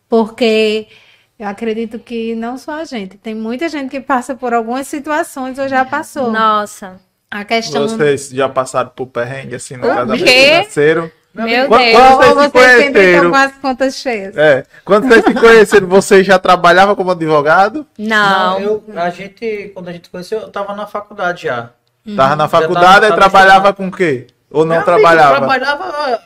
Porque eu acredito que não só a gente, tem muita gente que passa por algumas situações ou já passou. Nossa. A questão... Vocês já passaram por perrengue assim no O casamento quê? financeiro? Meu Quando Deus. Ou vocês se vocês sempre estão conheceram, com as contas cheias. quando vocês se conheceram, você já trabalhava como advogado? Não. Quando a gente conheceu, eu tava na faculdade já. Tava na Já faculdade e tava trabalhava estudando. com o quê? Ou não Meu amigo, trabalhava? eu trabalhava,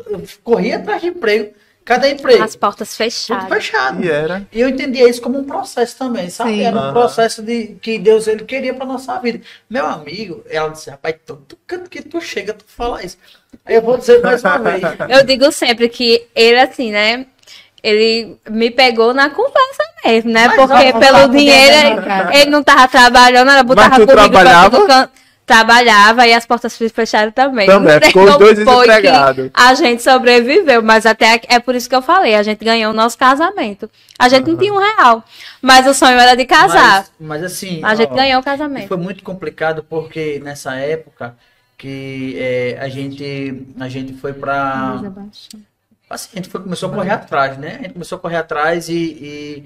eu corria atrás de emprego. Cada emprego, As portas tudo fechadas. fechado. E era? E eu entendia isso como um processo também, sabe? Sim. Era um Aham. processo que Deus ele queria pra nossa vida. Meu amigo, ela disse, rapaz, todo canto que tu chega, tu fala isso. Aí eu vou dizer mais uma vez. Eu digo sempre que ele, assim, né? Ele me pegou na conversa mesmo, né? Mas Porque não pelo tava dinheiro bebendo, cara. ele não tava trabalhando, ela botava tu comigo pra trabalhava? todo canto. Trabalhava e as portas fecharam também. Também, Não sei ficou os como dois foi que desempregados. a gente sobreviveu, mas até é por isso que eu falei, a gente ganhou o nosso casamento. A gente não tinha R$1, mas o sonho era de casar. Mas assim, A gente ó, ganhou o e casamento. foi muito complicado porque nessa época que a gente foi pra... Assim, a gente começou a correr atrás, né? A gente começou a correr atrás e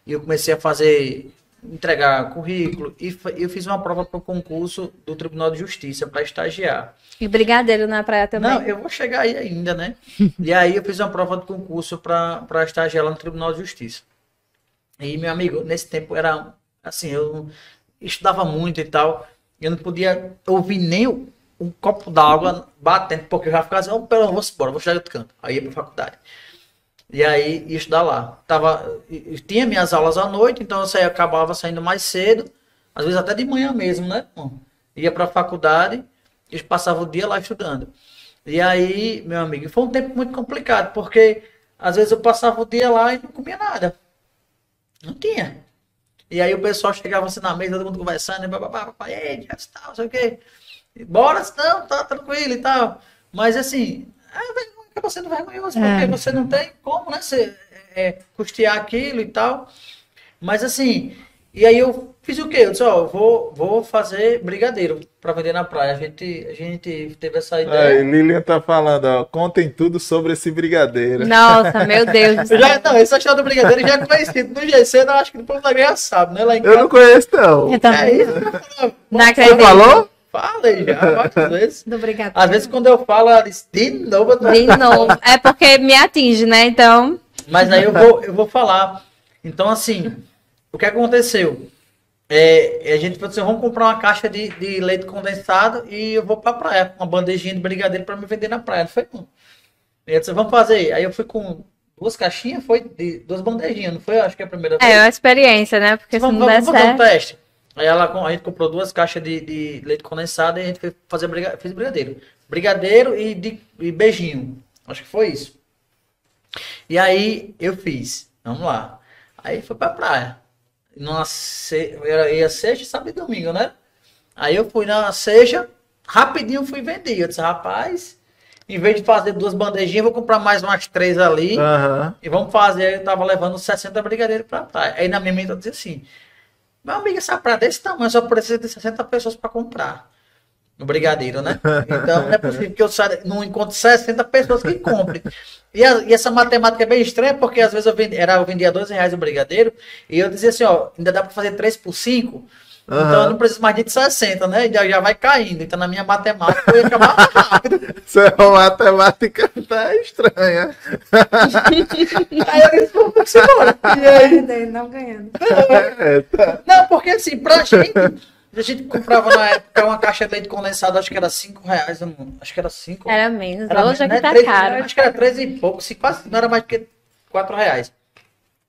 eu comecei a entregar currículo eu fiz uma prova para o concurso do Tribunal de Justiça para estagiar. E brigadeiro na praia também. Não, eu vou chegar aí ainda, né? E aí eu fiz uma prova de concurso para estagiar lá no Tribunal de Justiça. E, meu amigo, nesse tempo era assim, eu estudava muito e tal, eu não podia ouvir nem um copo d'água batendo, porque eu já ficava assim, oh, pera, vou embora, vou chegar de outro canto. Aí ia pra faculdade. E aí ia estudar lá. Eu tinha minhas aulas à noite, então eu acabava saindo mais cedo, às vezes até de manhã mesmo, né? Bom, ia pra faculdade e passava o dia lá estudando. E aí, meu amigo, foi um tempo muito complicado, porque às vezes eu passava o dia lá e não comia nada. Não tinha. E aí o pessoal chegava assim na mesa, todo mundo conversando, e papapá, ei, já está, não sei o quê. Bora, não, tá tranquilo e tal. Mas assim, acaba sendo vergonhoso, porque você não tem como, né? Você custear aquilo e tal. Mas assim, e aí eu fiz o quê? Eu disse, ó, vou fazer brigadeiro para vender na praia. A gente teve essa Aí, ideia. Lilian tá falando, ó, contem tudo sobre esse brigadeiro. Nossa, meu Deus do céu. Não, essa história do brigadeiro já é conhecido no GC, eu acho que o povo da Guerra sabe, né? Lá em Eu casa. não conheço, não. Eu também. É isso. Não Você acredito. falou? Falei já várias vezes. Do brigadeiro. Às vezes quando eu falo, ela diz, de novo. Eu tô- De novo. É porque me atinge, né? Então, Mas aí eu vou falar. Então, assim, o que aconteceu? A gente falou assim, vamos comprar uma caixa de leite condensado e eu vou pra praia, com uma bandejinha de brigadeiro para me vender na praia. Não foi? E eu disse, vamos fazer. Aí eu fui com 2 caixinhas, duas bandejinhas, não foi? Acho que é a primeira vez. é uma experiência, né? Porque se não Vamos der fazer um certo. teste. Aí a gente comprou 2 caixas de leite condensado e a gente fez brigadeiro. Brigadeiro e beijinho. Acho que foi isso. E aí eu fiz. Vamos lá. Aí foi pra praia. Ia sexta, sábado e domingo, né? Aí eu fui na sexta, rapidinho fui vender. Eu disse, rapaz, em vez de fazer 2 bandejinhas, vou comprar mais umas 3 ali. Aham. E vamos fazer. Aí eu tava levando 60 brigadeiros pra praia. Aí na minha mente eu dizia assim, meu amigo, essa praia desse tamanho só precisa de 60 pessoas para comprar. No brigadeiro, né? Então não é possível que eu não encontre 60 pessoas que comprem. E essa matemática é bem estranha, porque às vezes eu vendia R$2 o brigadeiro, e eu dizia assim, ó, ainda dá para fazer 3 por 5, então eu não preciso mais de 60, né? Já vai caindo. Então na minha matemática eu ia acabar rápido. Essa matemática tá estranha. Aí eu disse, vamos embora. E aí, Não ganhando. Tá. não, porque assim, pra gente, a gente comprava na época uma caixa de leite condensado, acho que era R$5, acho que era 5. Era menos. Era Hoje é menos, que né? tá caro. Acho que era 13 e pouco, se quase não era mais do que R$4.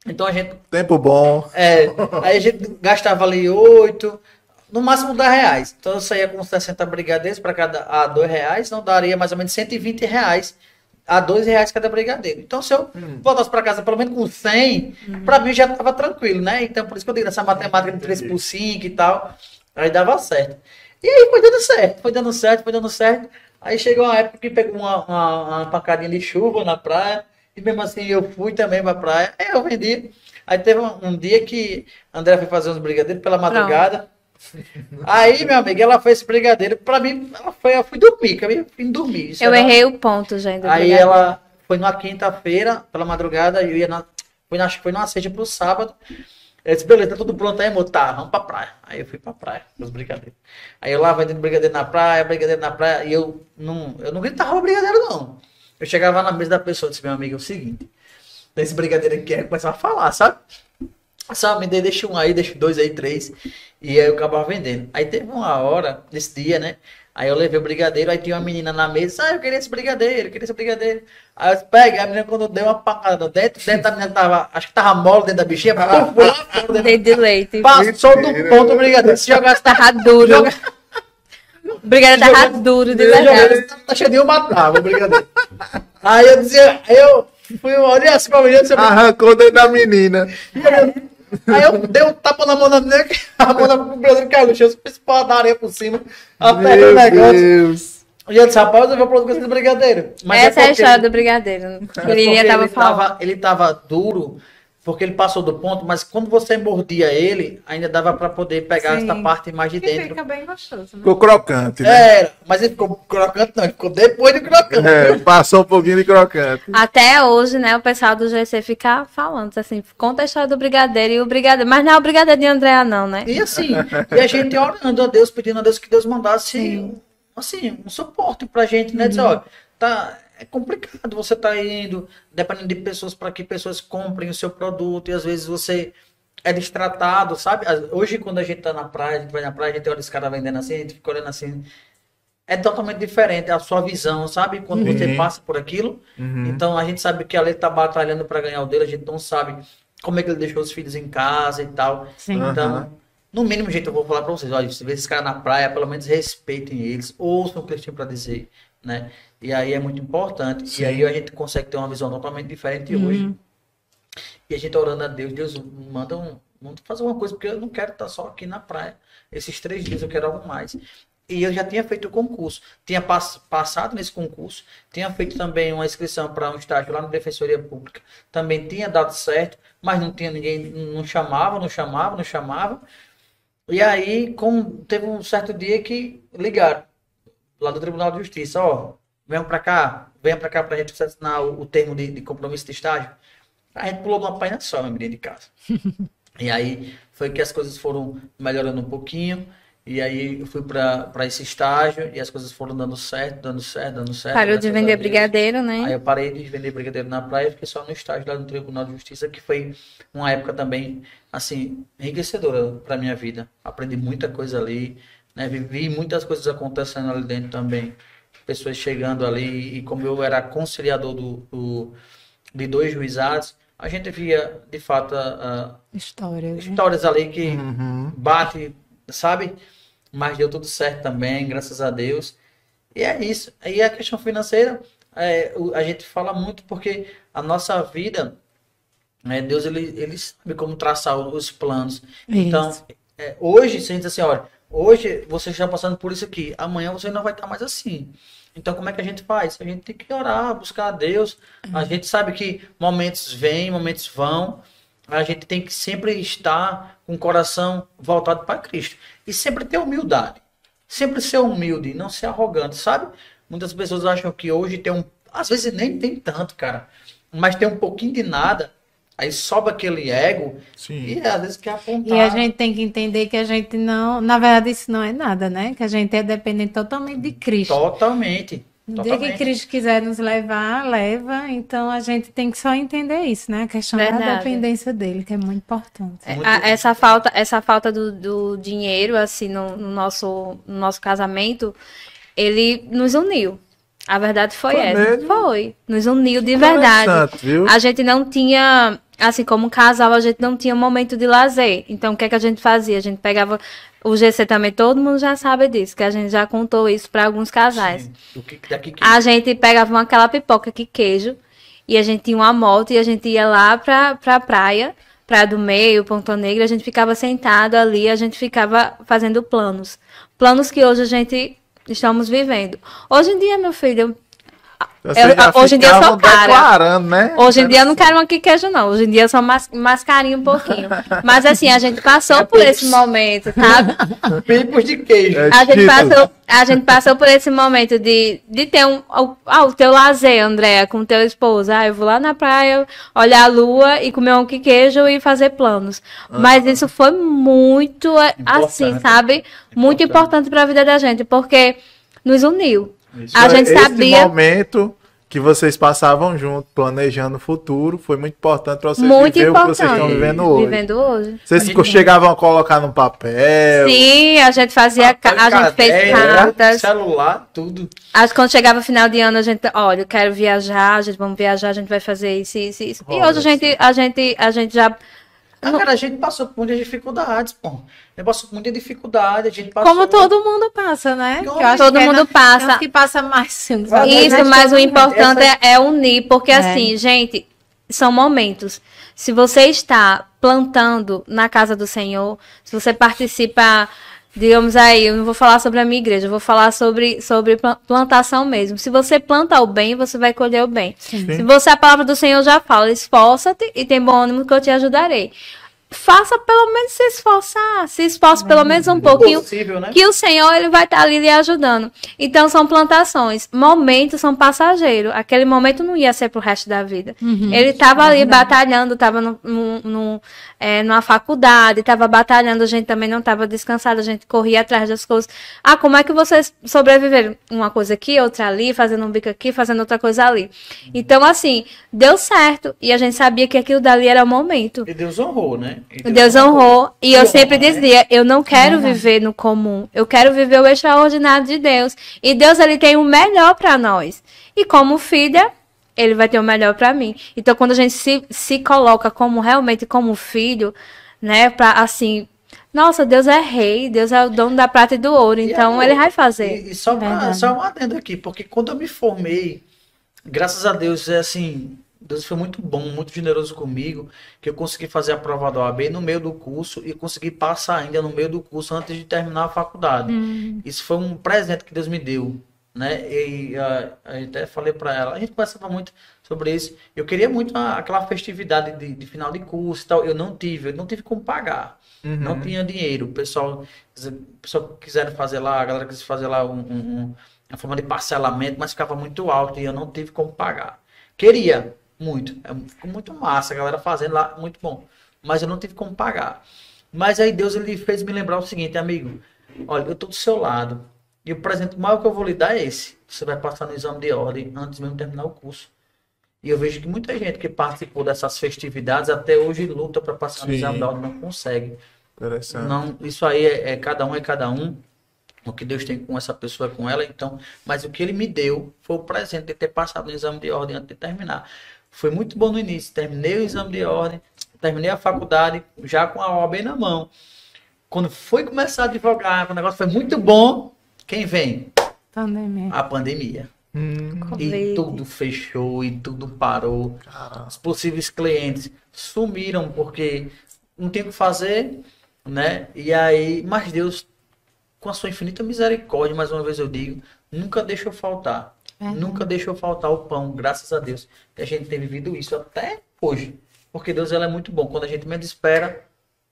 Então a gente, Tempo bom. aí a gente gastava ali 8, no máximo R$10. Então eu saía com 60 brigadeiros para cada a R$2, não daria mais ou menos R$120 a R$2 cada brigadeiro. Então se eu voltasse para casa pelo menos com 100, para mim já estava tranquilo, né? Então por isso que eu digo essa matemática de 3 por 5 e tal, aí dava certo. E aí foi dando certo, foi dando certo, foi dando certo. Aí chegou uma época que pegou uma pancadinha de chuva na praia, e mesmo assim eu fui também pra praia, aí eu vendi. Aí teve um dia que a André foi fazer uns brigadeiros pela madrugada. Aí, meu amigo, ela fez esse brigadeiro. Pra mim, eu fui dormir, que eu fui dormir. Eu errei o ponto, gente. Aí ela foi numa quinta-feira, pela madrugada, e eu ia Acho que foi numa sexta pro sábado. Eu disse, beleza, tá tudo pronto aí, amor? Tá, vamos pra praia. Aí eu fui pra praia, com os brigadeiros. Aí eu lá vendendo brigadeiro na praia, e eu não gritava brigadeiro, não. Eu chegava na mesa da pessoa e disse, meu amigo, é o seguinte, esse brigadeiro aqui, aí começava a falar, sabe? Sabe, me deixa um aí, deixa dois aí, três. E aí eu acabava vendendo. Aí teve uma hora, nesse dia, né? Aí eu levei o brigadeiro, aí tinha uma menina na mesa, eu queria esse brigadeiro, Aí eu disse, pega, a menina quando deu uma pancada dentro da menina tava, acho que tava mole dentro da bichinha, pô, lá fora, Dente de leite. passou do ponto o brigadeiro, se jogasse, Tava duro. O brigadeiro tava duro, de verdade. tá cheio de eu matava o brigadeiro. Aí eu dizia, eu fui olhar assim pra menina, Arrancou dentro da menina. aí eu dei um tapa na mão da menina, a mão do brigadeiro caiu no chão, eu fiz pó da areia por cima, até o negócio. Deus. E eu disse, rapaz, eu vou produzir esse brigadeiro. Essa é a história do brigadeiro. Que Lilinha tava falando. Ele tava duro, porque ele passou do ponto, mas quando você mordia ele, ainda dava pra poder pegar Sim. essa parte mais de Que dentro. fica bem gostoso, né? Ficou crocante, né? Era, mas ele ficou crocante não, ele ficou depois de crocante. Passou um pouquinho de crocante. Até hoje, né, o pessoal do GC fica falando, assim, conta a história do brigadeiro e o brigadeiro. Mas não é o brigadeiro de Andréa, não, né? E assim, e a gente orando a Deus, pedindo a Deus que Deus mandasse Sim. assim, um suporte pra gente, né? Dizer, ó, tá, é complicado, você tá indo, dependendo de pessoas, para que pessoas comprem o seu produto, e às vezes você é destratado, sabe? Hoje, quando a gente tá na praia, a gente vai na praia, a gente olha esse cara vendendo assim, a gente fica olhando assim. É totalmente diferente a sua visão, sabe? Quando você passa por aquilo. Então, a gente sabe que ali ele tá batalhando para ganhar o dele, a gente não sabe como é que ele deixou os filhos em casa e tal. Sim. Então, no mínimo, gente, eu vou falar para vocês, olha, se vê esse cara na praia, pelo menos respeitem eles, ouçam o que eles têm para dizer, né? E aí é muito importante. Sim. E aí a gente consegue ter uma visão totalmente diferente hoje. E a gente orando a Deus, Deus manda fazer uma coisa, porque eu não quero estar só aqui na praia. Esses 3 dias eu quero algo mais. E eu já tinha feito o concurso, tinha passado nesse concurso, tinha feito também uma inscrição para um estágio lá na Defensoria Pública, também tinha dado certo, mas não tinha ninguém, não chamava. E aí, teve um certo dia que ligaram lá do Tribunal de Justiça, ó, venha pra cá pra gente assinar o termo de compromisso de estágio. A gente pulou de uma página só, minha menina de casa. E aí foi que as coisas foram melhorando um pouquinho. E aí eu fui para esse estágio e as coisas foram dando certo. Parou de vender brigadeiro, né? Aí eu parei de vender brigadeiro na praia e fiquei só no estágio lá no Tribunal de Justiça, que foi uma época também, assim, enriquecedora para minha vida. Aprendi muita coisa ali, né? Vivi muitas coisas acontecendo ali dentro também. Pessoas chegando ali, e como eu era conciliador de 2 juizados, a gente via, de fato, histórias ali que bate, sabe? Mas deu tudo certo também, graças a Deus. E é isso. Aí a questão financeira, a gente fala muito porque a nossa vida, Deus ele sabe como traçar os planos. Isso. Então, hoje, se a gente diz assim, olha, hoje você está passando por isso aqui, amanhã você não vai estar mais assim. Então, como é que a gente faz? A gente tem que orar, buscar a Deus. A gente sabe que momentos vêm, momentos vão. A gente tem que sempre estar com o coração voltado para Cristo. E sempre ter humildade. Sempre ser humilde, não ser arrogante, sabe? Muitas pessoas acham que hoje às vezes nem tem tanto, cara. Mas tem um pouquinho de nada. Aí sobe aquele ego. Sim. E às vezes quer apontar. E a gente tem que entender que a gente não... Na verdade, isso não é nada, né? Que a gente é dependente totalmente de Cristo. Totalmente. No dia que Cristo quiser nos levar, leva. Então, a gente tem que só entender isso, né? A questão da Verdade. dependência dele, que é muito importante. Essa falta do dinheiro, assim, no nosso casamento, ele nos uniu. A verdade foi essa. mesmo? Foi. Nos uniu de verdade. Interessante, viu? A gente não tinha, assim, como casal, a gente não tinha momento de lazer. Então, o que é que a gente fazia? A gente pegava o GC também, todo mundo já sabe disso, que a gente já contou isso para alguns casais. Sim. Daqui que... A gente pegava aquela pipoca que queijo, e a gente tinha uma moto, e a gente ia lá pra praia do Meio, Ponta Negra, a gente ficava sentado ali, a gente ficava fazendo planos. Planos que hoje a gente estamos vivendo. Hoje em dia, meu filho, Vocês já hoje em dia eu sou ficavam cara. declarando, né? Hoje em dia eu não quero uma queijo, não. Hoje em dia eu sou mais carinho um pouquinho. Mas assim, a gente passou por esse momento, sabe? Pipos de queijo. É A gente passou por esse momento de ter o teu lazer, Andréa, com o teu esposo. Eu vou lá na praia, olhar a lua e comer um queijo e fazer planos. Mas isso foi muito, assim, sabe? Muito importante para a vida da gente, porque nos uniu. A gente sabia. Esse momento que vocês passavam junto, planejando o futuro, foi muito importante para vocês Muito viver o que vocês importante. estão vivendo hoje. Vivendo hoje. Vocês chegavam a colocar no papel. Sim, a gente fazia, a gente fez cartas. Celular, tudo. Quando chegava o final de ano, a gente, olha, eu quero viajar, vamos viajar, a gente vai fazer isso, isso, isso. E hoje a gente já. Cara, a gente passou por muitas dificuldades, pô. A gente passou por muita dificuldade, a gente passou... Como todo mundo passa, né? Como Que eu acho todo que mundo passa. Tem uns que passa mais sim. Isso, mas o importante é unir, porque assim, gente, são momentos. Se você está plantando na casa do Senhor, se você participa, digamos aí, eu não vou falar sobre a minha igreja, eu vou falar sobre plantação mesmo. Se você planta o bem, você vai colher o bem. Sim. Se você, a palavra do Senhor já fala, esforça-te e tem bom ânimo que eu te ajudarei. Faça pelo menos se esforçar, se esforce pelo menos um pouquinho, possível, né? que o Senhor ele vai estar ali lhe ajudando. Então são plantações, momentos são passageiros. Aquele momento não ia ser pro resto da vida. Ele estava ali batalhando, estava numa faculdade, estava batalhando, a gente também não estava descansado, a gente corria atrás das coisas. Como é que vocês sobreviveram? Uma coisa aqui, outra ali, fazendo um bico aqui, fazendo outra coisa ali. Então assim, deu certo e a gente sabia que aquilo dali era o momento. E Deus honrou, né? Deus honrou. E eu sempre honra, né? dizia, eu não quero viver no comum. Eu quero viver o extraordinário de Deus. E Deus, ele tem o melhor para nós. E como filha, ele vai ter o melhor para mim. Então, quando a gente se coloca como realmente como filho, né, para assim, nossa, Deus é rei, Deus é o dono da prata e do ouro, então ele vai fazer. E só um adendo aqui, porque quando eu me formei, graças a Deus, Deus foi muito bom, muito generoso comigo, que eu consegui fazer a prova da OAB no meio do curso e consegui passar ainda no meio do curso antes de terminar a faculdade. Isso foi um presente que Deus me deu, né? E eu até falei para ela, a gente conversava muito sobre isso. Eu queria muito aquela festividade de final de curso e tal. Eu não tive como pagar. Não tinha dinheiro. O pessoal quiseram fazer lá, a galera quis fazer lá uma forma de parcelamento, mas ficava muito alto e eu não tive como pagar. Queria. Muito. Ficou muito massa a galera fazendo lá, muito bom. Mas eu não tive como pagar. Mas aí Deus ele fez me lembrar o seguinte, amigo. Olha, eu tô do seu lado. E o presente maior que eu vou lhe dar é esse. Você vai passar no exame de ordem antes mesmo de terminar o curso. E eu vejo que muita gente que participou dessas festividades até hoje luta para passar no exame de ordem, não consegue. Interessante. Não, isso aí é cada um. O que Deus tem com essa pessoa é com ela, então. Mas o que ele me deu foi o presente de ter passado no exame de ordem antes de terminar. Foi muito bom no início. Terminei o exame de ordem, terminei a faculdade já com a OAB na mão. Quando foi começar a advogar, o negócio foi muito bom. Quem vem? Pandemia. A pandemia. E tudo fechou e tudo parou. Os possíveis clientes sumiram porque não tem o que fazer, né? E aí, mas Deus, com a sua infinita misericórdia, mais uma vez eu digo, nunca deixou faltar. Nunca deixou faltar o pão, graças a Deus, que a gente tem vivido isso até hoje. Porque Deus é muito bom. Quando a gente menos espera,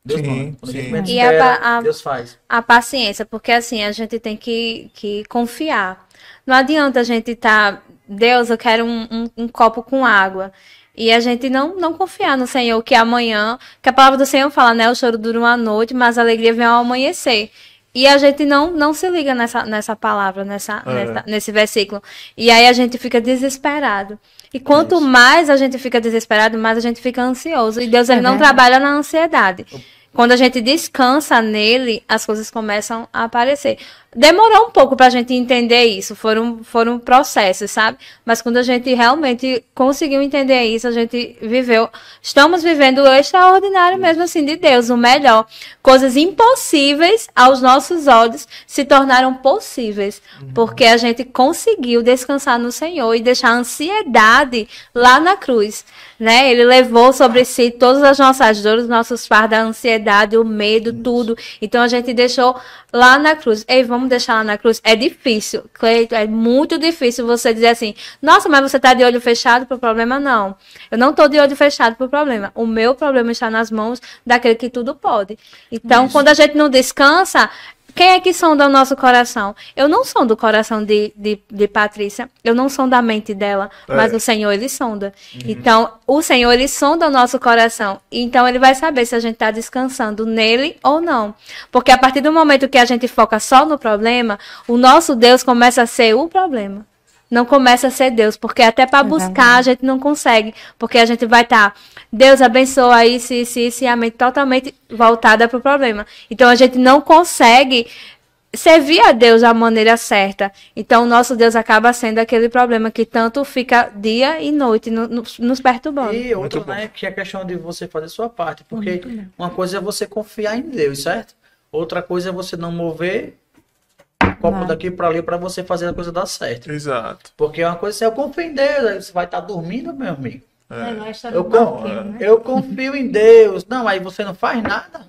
Deus manda. Quando a gente menos espera, Deus faz. A paciência, porque assim, a gente tem que confiar. Não adianta a gente estar, Deus, eu quero um copo com água. E a gente não confiar no Senhor, que amanhã, que a palavra do Senhor fala, né? O choro dura uma noite, mas a alegria vem ao amanhecer. E a gente não se liga nessa palavra, nesse versículo. E aí a gente fica desesperado. E quanto mais a gente fica desesperado, mais a gente fica ansioso. E Deus ele não trabalha na ansiedade. Quando a gente descansa nele, as coisas começam a aparecer. Demorou um pouco pra gente entender isso. Foram processos, sabe? Mas quando a gente realmente conseguiu entender isso, a gente viveu. Estamos vivendo o extraordinário mesmo assim de Deus, o melhor. Coisas impossíveis aos nossos olhos se tornaram possíveis. Porque a gente conseguiu descansar no Senhor e deixar a ansiedade lá na cruz. Né? Ele levou sobre si todas as nossas dores, nossos fardos, a ansiedade, o medo, tudo. Então a gente deixou lá na cruz. Ei, vamos vamos deixar lá na cruz. É difícil, Cleito, é muito difícil você dizer assim, nossa, mas você está de olho fechado pro problema? Não. Eu não estou de olho fechado pro problema. O meu problema está nas mãos daquele que tudo pode. Então, quando a gente não descansa, quem é que sonda o nosso coração? Eu não sou do coração de Patrícia, eu não sou da mente dela, mas o Senhor, Ele sonda. Então, o Senhor, Ele sonda o nosso coração. Então, Ele vai saber se a gente está descansando nele ou não. Porque a partir do momento que a gente foca só no problema, o nosso Deus começa a ser o problema. Não começa a ser Deus, porque até para buscar a gente não consegue, porque a gente vai estar, Deus abençoa isso, e a mente totalmente voltada para o problema. Então a gente não consegue servir a Deus da maneira certa. Então o nosso Deus acaba sendo aquele problema que tanto fica dia e noite nos perturbando. E outro, né, que é a questão de você fazer sua parte, porque uma coisa é você confiar em Deus, certo? Outra coisa é você não mover copo daqui para ali para você fazer a coisa dar certo. Exato. Porque uma coisa é eu confio em Deus, aí você vai estar dormindo, meu amigo. É, Eu confio em Deus. Não, aí você não faz nada.